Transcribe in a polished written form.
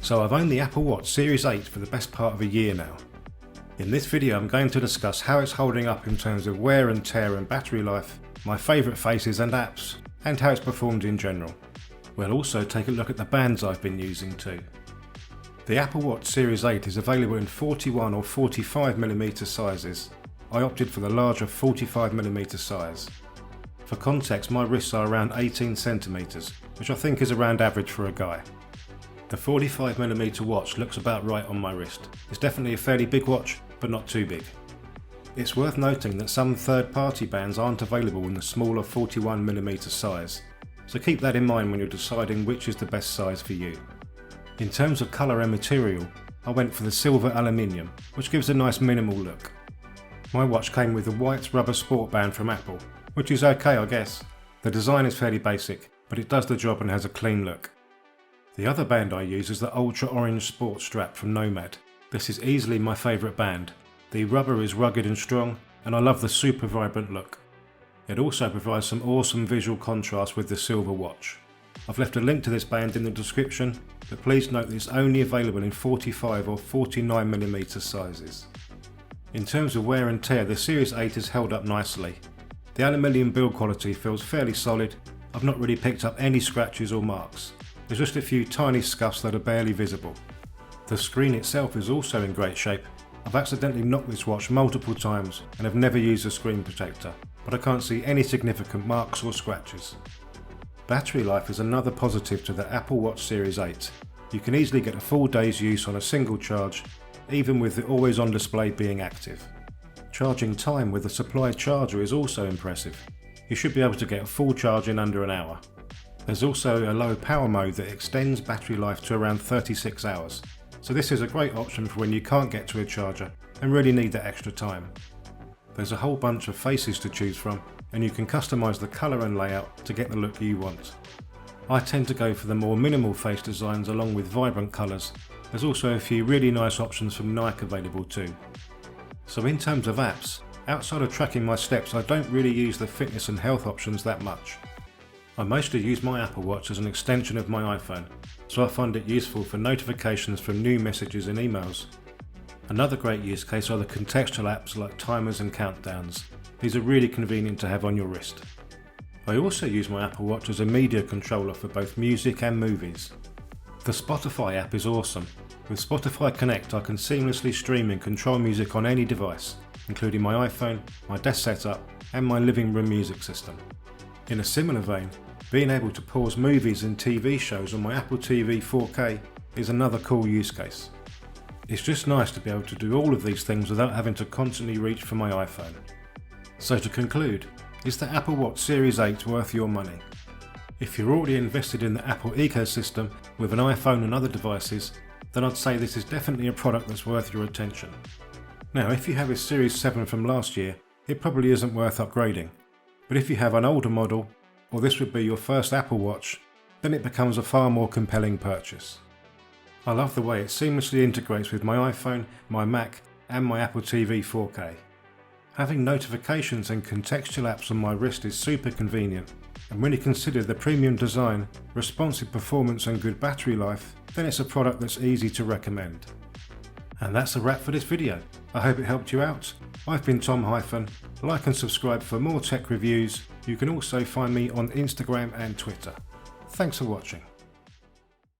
So I've owned the Apple Watch Series 8 for the best part of a year now. In this video I'm going to discuss how it's holding up in terms of wear and tear and battery life, my favourite faces and apps, and how it's performed in general. We'll also take a look at the bands I've been using too. The Apple Watch Series 8 is available in 41 or 45mm sizes. I opted for the larger 45mm size. For context, my wrists are around 18cm, which I think is around average for a guy. The 45mm watch looks about right on my wrist. It's definitely a fairly big watch, but not too big. It's worth noting that some third-party bands aren't available in the smaller 41mm size, so keep that in mind when you're deciding which is the best size for you. In terms of colour and material, I went for the Silver Aluminium, which gives a nice minimal look. My watch came with a white rubber sport band from Apple, which is okay I guess. The design is fairly basic, but it does the job and has a clean look. The other band I use is the ultra orange sport strap from Nomad. This is easily my favourite band. The rubber is rugged and strong, and I love the super vibrant look. It also provides some awesome visual contrast with the silver watch. I've left a link to this band in the description, but please note that it's only available in 45 or 49mm sizes. In terms of wear and tear, the Series 8 is held up nicely. The aluminium build quality feels fairly solid. I've not really picked up any scratches or marks. There's just a few tiny scuffs that are barely visible. The screen itself is also in great shape. I've accidentally knocked this watch multiple times and have never used a screen protector, but I can't see any significant marks or scratches. Battery life is another positive to the Apple Watch Series 8. You can easily get a full day's use on a single charge, even with the always on display being active. Charging time with the supplied charger is also impressive. You should be able to get a full charge in under an hour. There's also a low power mode that extends battery life to around 36 hours, so this is a great option for when you can't get to a charger and really need that extra time. There's a whole bunch of faces to choose from, and you can customise the colour and layout to get the look you want. I tend to go for the more minimal face designs along with vibrant colours. There's also a few really nice options from Nike available too. So in terms of apps, outside of tracking my steps, I don't really use the fitness and health options that much. I mostly use my Apple Watch as an extension of my iPhone, so I find it useful for notifications from new messages and emails. Another great use case are the contextual apps like timers and countdowns. These are really convenient to have on your wrist. I also use my Apple Watch as a media controller for both music and movies. The Spotify app is awesome. With Spotify Connect I can seamlessly stream and control music on any device, including my iPhone, my desk setup and my living room music system. In a similar vein, being able to pause movies and TV shows on my Apple TV 4K is another cool use case. It's just nice to be able to do all of these things without having to constantly reach for my iPhone. So to conclude, is the Apple Watch Series 8 worth your money? If you're already invested in the Apple ecosystem with an iPhone and other devices, then I'd say this is definitely a product that's worth your attention. Now if you have a Series 7 from last year, it probably isn't worth upgrading. But if you have an older model, or this would be your first Apple Watch, then it becomes a far more compelling purchase. I love the way it seamlessly integrates with my iPhone, my Mac and my Apple TV 4K. Having notifications and contextual apps on my wrist is super convenient, and when you consider the premium design, responsive performance and good battery life, then it's a product that's easy to recommend. And that's a wrap for this video. I hope it helped you out. I've been Tom Hyphen. Like and subscribe for more tech reviews. You can also find me on Instagram and Twitter. Thanks for watching.